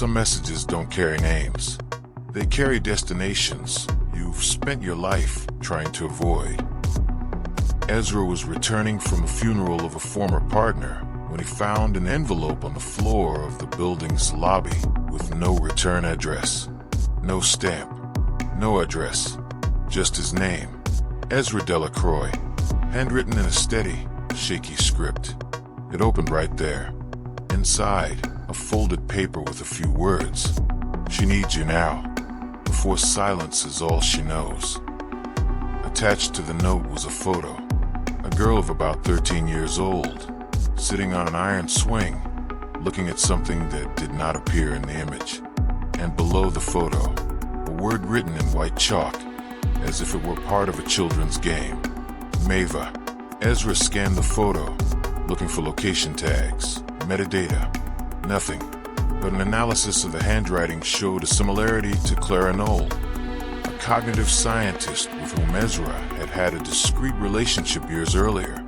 Some messages don't carry names. They carry destinations you've spent your life trying to avoid. Ezra was returning from a funeral of a former partner when he found an envelope on the floor of the building's lobby with no return address. No stamp, no address, just his name, Ezra Delacroix, handwritten in a steady, shaky script. It opened right there. Inside, a folded paper with a few words. She needs you now, before silence is all she knows. Attached to the note was a photo. A girl of about 13 years old, sitting on an iron swing, looking at something that did not appear in the image. And below the photo, a word written in white chalk, as if it were part of a children's game. Mava. Ezra scanned the photo, looking for location tags, metadata. Nothing, but an analysis of the handwriting showed a similarity to Clara Knoll, a cognitive scientist with whom Ezra had had a discreet relationship years earlier,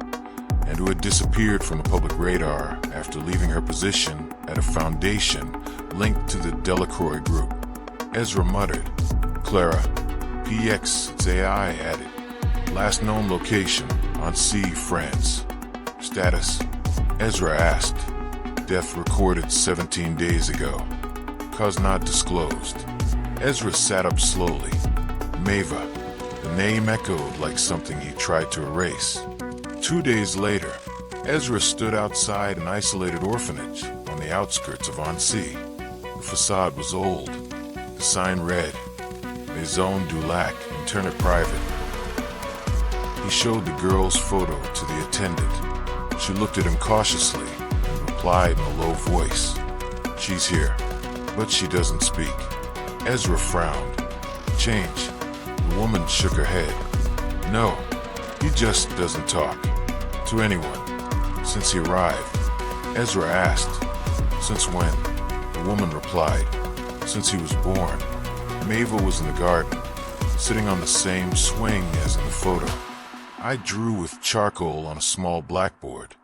and who had disappeared from the public radar after leaving her position at a foundation linked to the Delacroix group. Ezra muttered, Clara, PX, it's AI added. Last known location, Annecy, France. Status, Ezra asked. Death recorded 17 days ago. Cause not disclosed. Ezra sat up slowly. Mava. The name echoed like something he tried to erase. 2 days later, Ezra stood outside an isolated orphanage on the outskirts of Annecy. The facade was old. The sign read, Maison du Lac, Internet Private. He showed the girl's photo to the attendant. She looked at him cautiously and replied in a low voice, She's here, but she doesn't speak. Ezra frowned. Change. The woman shook her head. No, he just doesn't talk. To anyone. Since he arrived. Ezra asked, Since when? The woman replied, Since he was born. Mava was in the garden, sitting on the same swing as in the photo. I drew with charcoal on a small blackboard.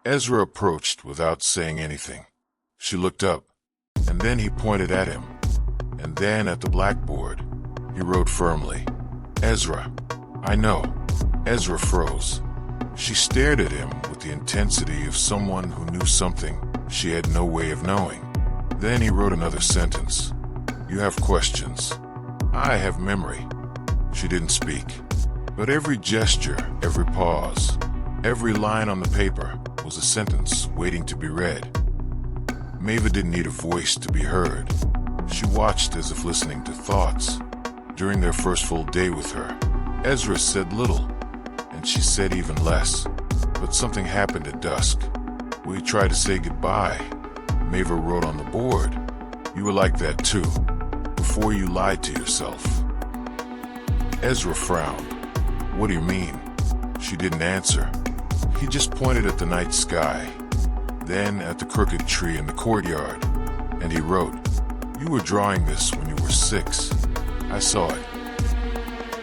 Ezra approached without saying anything. She looked up, and then he pointed at him, and then at the blackboard. He wrote firmly, Ezra, I know. Ezra froze. She stared at him with the intensity of someone who knew something she had no way of knowing. Then he wrote another sentence. You have questions. I have memory. She didn't speak. But every gesture, every pause, every line on the paper was a sentence waiting to be read. Mava didn't need a voice to be heard. She watched as if listening to thoughts. During their first full day with her, Ezra said little, and she said even less. But something happened at dusk. We tried to say goodbye. Mava wrote on the board, You were like that too, before you lied to yourself. Ezra frowned. What do you mean? She didn't answer. He just pointed at the night sky, then at the crooked tree in the courtyard, and he wrote, You were drawing this when you were 6. I saw it.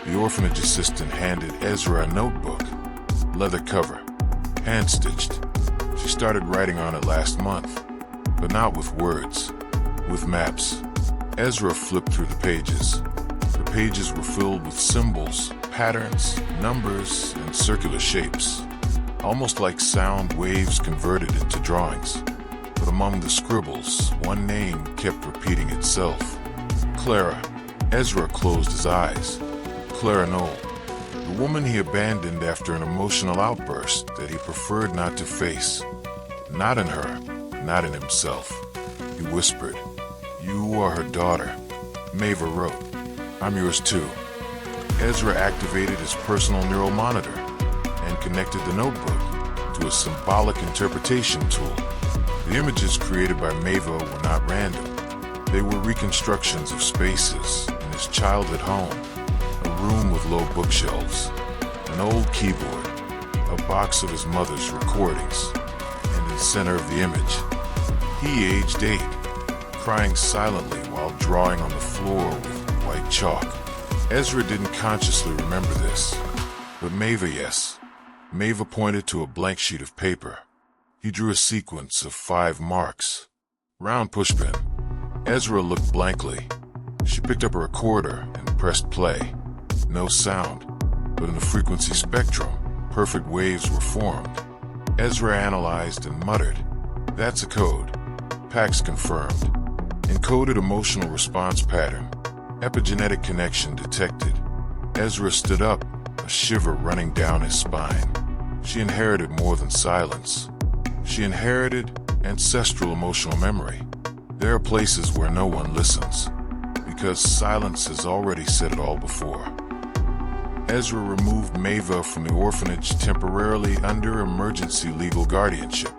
The orphanage assistant handed Ezra a notebook, leather cover, hand-stitched. She started writing on it last month, but not with words, with maps. Ezra flipped through the pages. The pages were filled with symbols, patterns, numbers, and circular shapes, almost like sound waves converted into drawings. But among the scribbles, one name kept repeating itself. Clara. Ezra closed his eyes. Clara Knoll, the woman he abandoned after an emotional outburst that he preferred not to face. Not in her, not in himself. He whispered, You are her daughter. Mava wrote, I'm yours too. Ezra activated his personal neural monitor and connected the notebook to a symbolic interpretation tool. The images created by Mava were not random. They were reconstructions of spaces in his childhood home, a room with low bookshelves, an old keyboard, a box of his mother's recordings, and in the center of the image, he aged 8, crying silently while drawing on the floor with white chalk. Ezra didn't consciously remember this, but Mava, yes. Mava pointed to a blank sheet of paper. He drew a sequence of 5 marks. Round pushpin. Ezra looked blankly. She picked up a recorder and pressed play. No sound, but in the frequency spectrum, perfect waves were formed. Ezra analyzed and muttered, "That's a code. PAX confirmed. Encoded emotional response pattern. Epigenetic connection detected." Ezra stood up, a shiver running down his spine. She inherited more than silence. She inherited ancestral emotional memory. There are places where no one listens, because silence has already said it all before. Ezra removed Maeva from the orphanage temporarily under emergency legal guardianship.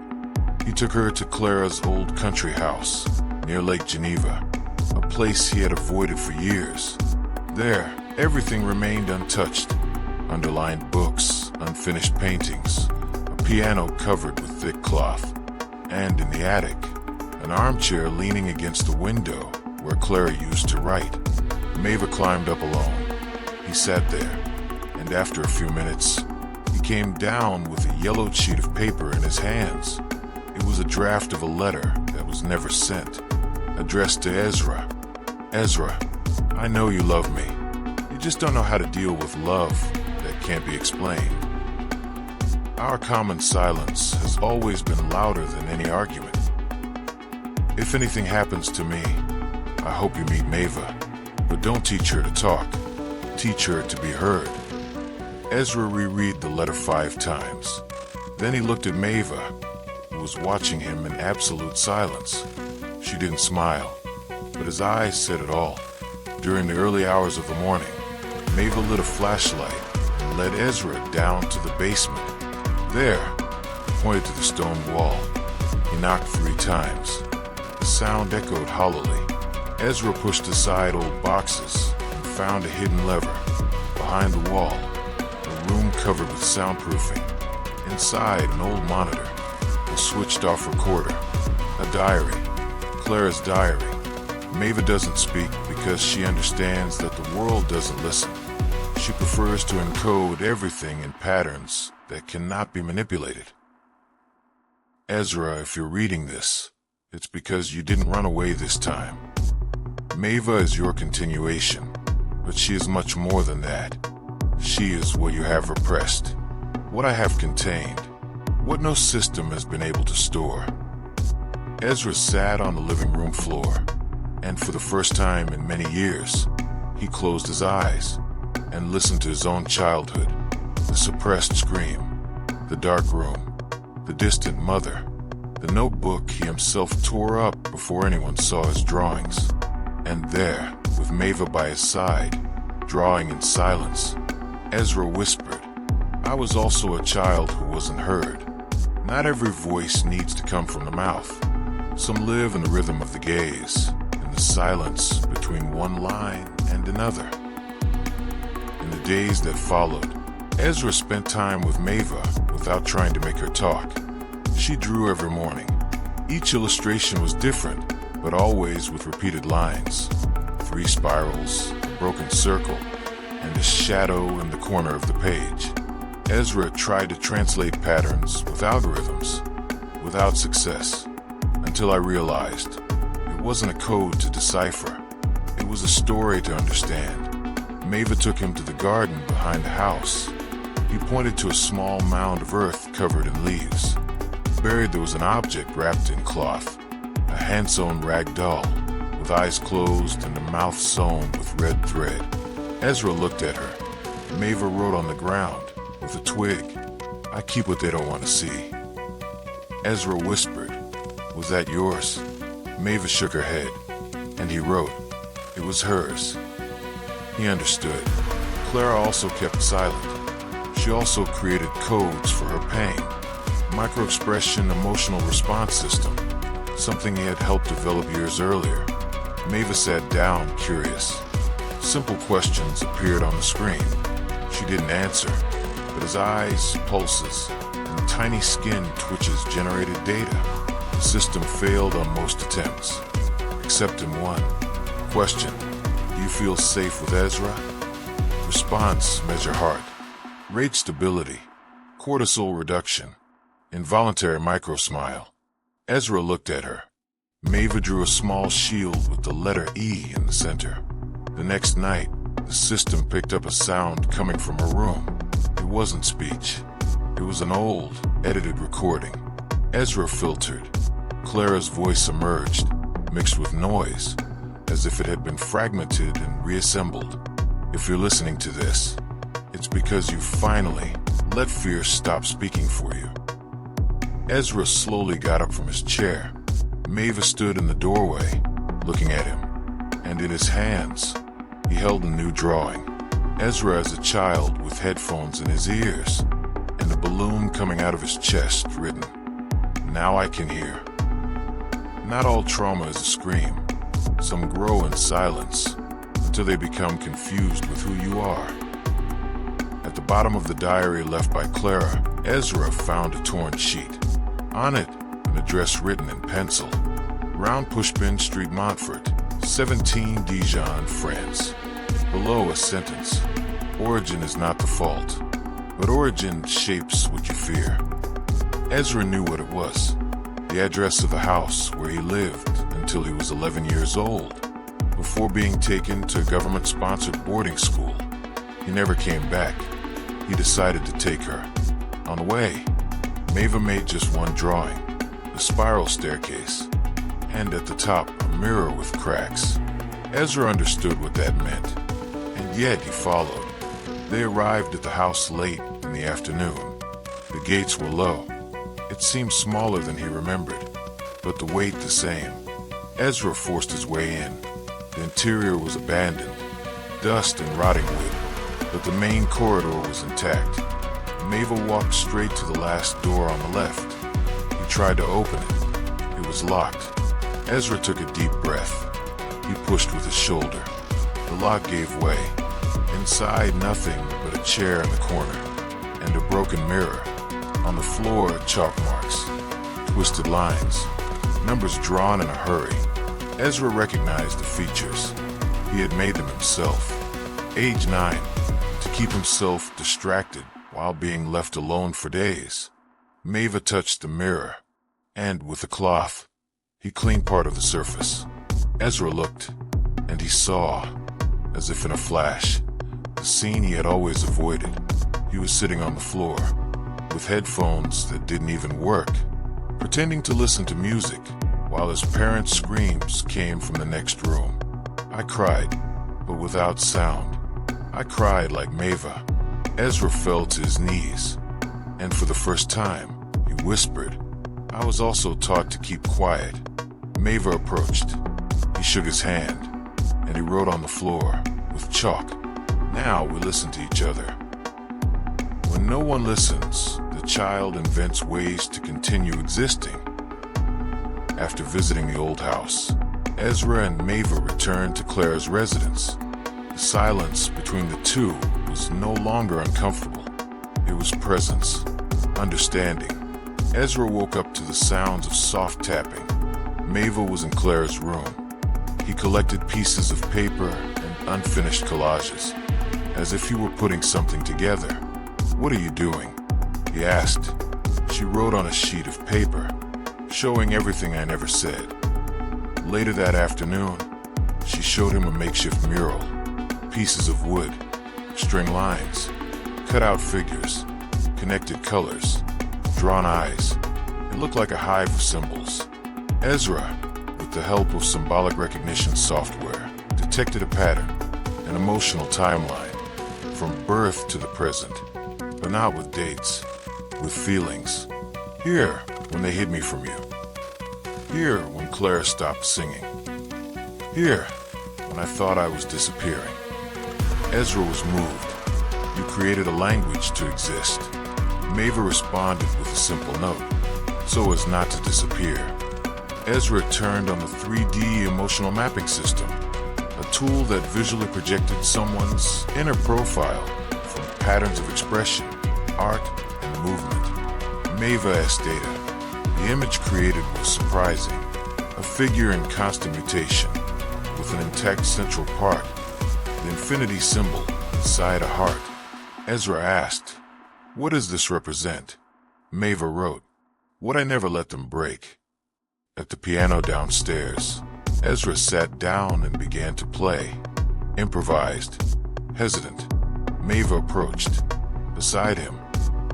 He took her to Clara's old country house, near Lake Geneva, a place he had avoided for years. There, everything remained untouched. Underlined books, unfinished paintings, a piano covered with thick cloth, and in the attic, an armchair leaning against the window where Clara used to write. Maeva climbed up alone. He sat there, and after a few minutes, he came down with a yellowed sheet of paper in his hands. It was a draft of a letter that was never sent, addressed to Ezra. "Ezra, I know you love me. You just don't know how to deal with love that can't be explained. Our common silence has always been louder than any argument. If anything happens to me, I hope you meet Maeva, but don't teach her to talk. Teach her to be heard." Ezra reread the letter 5 times. Then he looked at Maeva, who was watching him in absolute silence. She didn't smile, but his eyes said it all. During the early hours of the morning, Maeva lit a flashlight and led Ezra down to the basement. There, he pointed to the stone wall. He knocked 3 times. The sound echoed hollowly. Ezra pushed aside old boxes and found a hidden lever. Behind the wall, a room covered with soundproofing. Inside, an old monitor, a switched-off recorder, a diary, Clara's diary. Maeva doesn't speak because she understands that the world doesn't listen. She prefers to encode everything in patterns that cannot be manipulated. Ezra, if you're reading this, it's because you didn't run away this time. Maeva is your continuation, but she is much more than that. She is what you have repressed, what I have contained, what no system has been able to store. Ezra sat on the living room floor, and for the first time in many years, he closed his eyes and listened to his own childhood, the suppressed scream, the dark room, the distant mother, the notebook he himself tore up before anyone saw his drawings. And there, with Maeva by his side, drawing in silence, Ezra whispered, "I was also a child who wasn't heard. Not every voice needs to come from the mouth. Some live in the rhythm of the gaze, in the silence between one line and another." In the days that followed, Ezra spent time with Maeva without trying to make her talk. She drew every morning. Each illustration was different, but always with repeated lines. 3 spirals, a broken circle, and a shadow in the corner of the page. Ezra tried to translate patterns with algorithms, without success, until I realized it wasn't a code to decipher. It was a story to understand. Maeva took him to the garden behind the house. He pointed to a small mound of earth covered in leaves. Buried there was an object wrapped in cloth, a hand-sewn rag doll, with eyes closed and a mouth sewn with red thread. Ezra looked at her. Maeva wrote on the ground, with a twig, "I keep what they don't want to see." Ezra whispered, "Was that yours?" Maeva shook her head, and he wrote, "It was hers." He understood. Clara also kept silent. She also created codes for her pain. Micro-expression emotional response system, something he had helped develop years earlier. Maeva sat down, curious. Simple questions appeared on the screen. She didn't answer, but his eyes, pulses, and tiny skin twitches generated data. The system failed on most attempts, except in one. Question: do you feel safe with Ezra? Response: measure heart rate, stability, cortisol reduction, involuntary micro-smile. Ezra looked at her. Maeva drew a small shield with the letter E in the center. The next night, the system picked up a sound coming from her room. It wasn't speech. It was an old, edited recording. Ezra filtered. Clara's voice emerged, mixed with noise, as if it had been fragmented and reassembled. If you're listening to this, it's because you finally let fear stop speaking for you. Ezra slowly got up from his chair. Maeva stood in the doorway, looking at him, and in his hands, he held a new drawing. Ezra as a child with headphones in his ears, and a balloon coming out of his chest written, "Now I can hear." Not all trauma is a scream. Some grow in silence until they become confused with who you are. At the bottom of the diary left by Clara, Ezra found a torn sheet. On it, an address written in pencil. Round Pushpin Street, Montfort, 17 Dijon, France. Below a sentence. Origin is not the fault, but origin shapes what you fear. Ezra knew what it was. The address of the house where he lived until he was 11 years old, before being taken to a government-sponsored boarding school. He never came back. He decided to take her. On the way, Maeva made just one drawing, a spiral staircase, and at the top, a mirror with cracks. Ezra understood what that meant, and yet he followed. They arrived at the house late in the afternoon. The gates were low. It seemed smaller than he remembered, but the weight the same. Ezra forced his way in. The interior was abandoned, dust and rotting wood, but the main corridor was intact. Maeva walked straight to the last door on the left. He tried to open it. It was locked. Ezra took a deep breath. He pushed with his shoulder. The lock gave way. Inside, nothing but a chair in the corner, and a broken mirror. On the floor, chalk marks, twisted lines, numbers drawn in a hurry. Ezra recognized the features. He had made them himself. Age 9, to keep himself distracted while being left alone for days. Maeva touched the mirror, and with a cloth, he cleaned part of the surface. Ezra looked, and he saw, as if in a flash, the scene he had always avoided. He was sitting on the floor, with headphones that didn't even work, pretending to listen to music, while his parents' screams came from the next room. I cried, but without sound. I cried like Maeva. Ezra fell to his knees, and for the first time, he whispered. I was also taught to keep quiet. Maeva approached. He shook his hand, and he wrote on the floor, with chalk. Now we listen to each other. When no one listens, the child invents ways to continue existing. After visiting the old house, Ezra and Maeva returned to Clara's residence. The silence between the two was no longer uncomfortable. It was presence, understanding. Ezra woke up to the sounds of soft tapping. Maeva was in Clara's room. He collected pieces of paper and unfinished collages, as if he were putting something together. "What are you doing?" he asked. She wrote on a sheet of paper, showing everything I never said. Later that afternoon, she showed him a makeshift mural. Pieces of wood, string lines, cut-out figures, connected colors, drawn eyes. It looked like a hive of symbols. Ezra, with the help of symbolic recognition software, detected a pattern, an emotional timeline, from birth to the present, but not with dates, with feelings. Here, when they hid me from you. Here, when Clara stopped singing. Here, when I thought I was disappearing. Ezra was moved. You created a language to exist. Maeva responded with a simple note, so as not to disappear. Ezra turned on the 3D emotional mapping system, a tool that visually projected someone's inner profile from patterns of expression, art, and movement. Maeva S data. The image created was surprising, a figure in constant mutation, with an intact central part, the infinity symbol inside a heart. Ezra asked, "What does this represent?" Maeva wrote, "What I never let them break." at the piano downstairs. Ezra sat down and began to play. Improvised. Hesitant. Maeva approached. Beside him,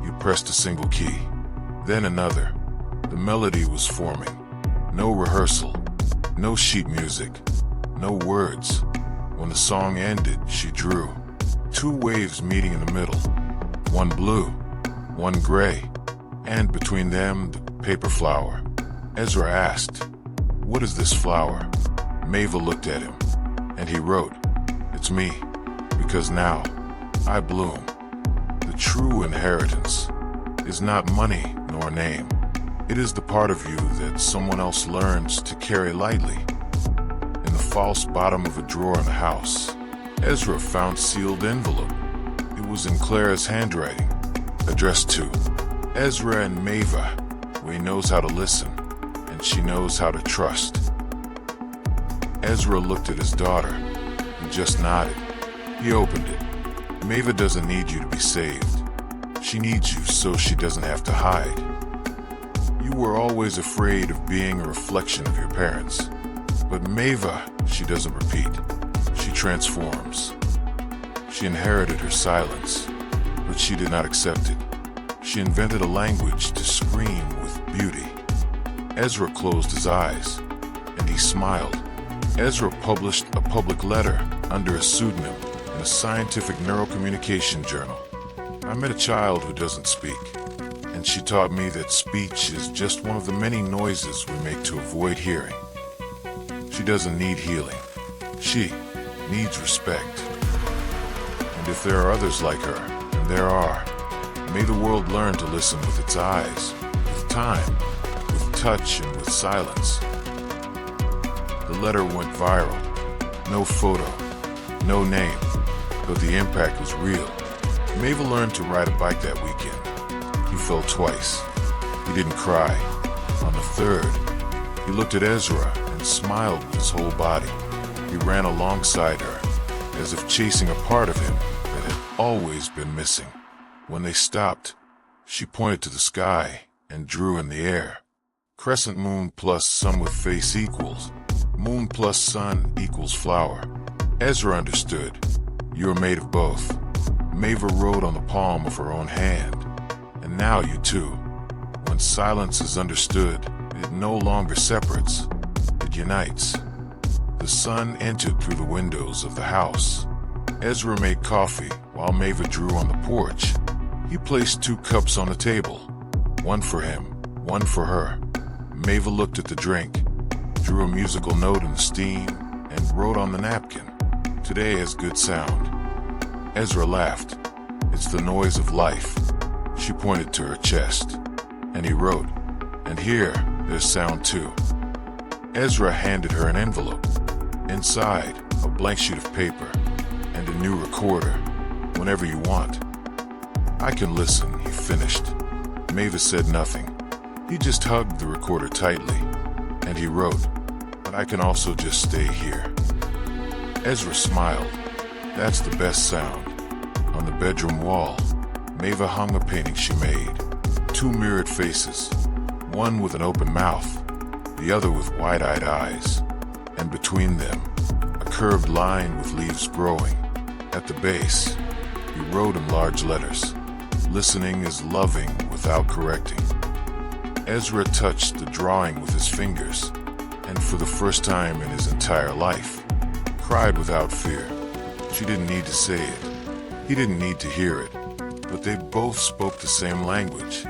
he pressed a single key. Then another. The melody was forming. No rehearsal. No sheet music. No words. When the song ended, she drew. Two waves meeting in the middle. One blue, one gray, and between them, the paper flower. Ezra asked, "What is this flower?" Maeva looked at him, and he wrote, "It's me, because now I bloom." The true inheritance is not money nor name. It is the part of you that someone else learns to carry lightly. In the false bottom of a drawer in the house, Ezra found a sealed envelope. It was in Clara's handwriting, addressed to Ezra and Maeva. He knows how to listen, and she knows how to trust. Ezra looked at his daughter and just nodded. He opened it. Maeva doesn't need you to be saved. She needs you so she doesn't have to hide. You were always afraid of being a reflection of your parents. But Maeva, she doesn't repeat. She transforms. She inherited her silence, but she did not accept it. She invented a language to scream with beauty. Ezra closed his eyes, and he smiled. Ezra published a public letter under a pseudonym in a scientific neurocommunication journal. I met a child who doesn't speak, and she taught me that speech is just one of the many noises we make to avoid hearing. She doesn't need healing. She needs respect. And if there are others like her, and there are, may the world learn to listen with its eyes, with time, with touch, and with silence. The letter went viral. No photo, no name, but the impact was real. Maeva learned to ride a bike that weekend. He fell twice. He didn't cry. On the third, he looked at Ezra and smiled with his whole body. He ran alongside her, as if chasing a part of him that had always been missing. When they stopped, she pointed to the sky and drew in the air. Crescent moon plus sun with face equals. Moon plus sun equals flower. Ezra understood. You are made of both. Maeva wrote on the palm of her own hand. And now you too. When silence is understood, it no longer separates. It unites. The sun entered through the windows of the house. Ezra made coffee while Maeva drew on the porch. He placed 2 cups on the table. One for him, one for her. Maeva looked at the drink, drew a musical note in the steam, and wrote on the napkin, "Today has good sound." Ezra laughed. "It's the noise of life." She pointed to her chest, and he wrote, "And here, there's sound too." Ezra handed her an envelope. Inside, a blank sheet of paper, and a new recorder, "Whenever you want." "I can listen," he finished. Maeva said nothing. He just hugged the recorder tightly, and he wrote, "But I can also just stay here." Ezra smiled. "That's the best sound." On the bedroom wall, Maeva hung a painting she made. 2 mirrored faces, one with an open mouth, the other with wide-eyed eyes, and between them, a curved line with leaves growing. At the base, he wrote in large letters, "Listening is loving without correcting." Ezra touched the drawing with his fingers, and for the first time in his entire life, cried without fear. She didn't need to say it. He didn't need to hear it. But they both spoke the same language.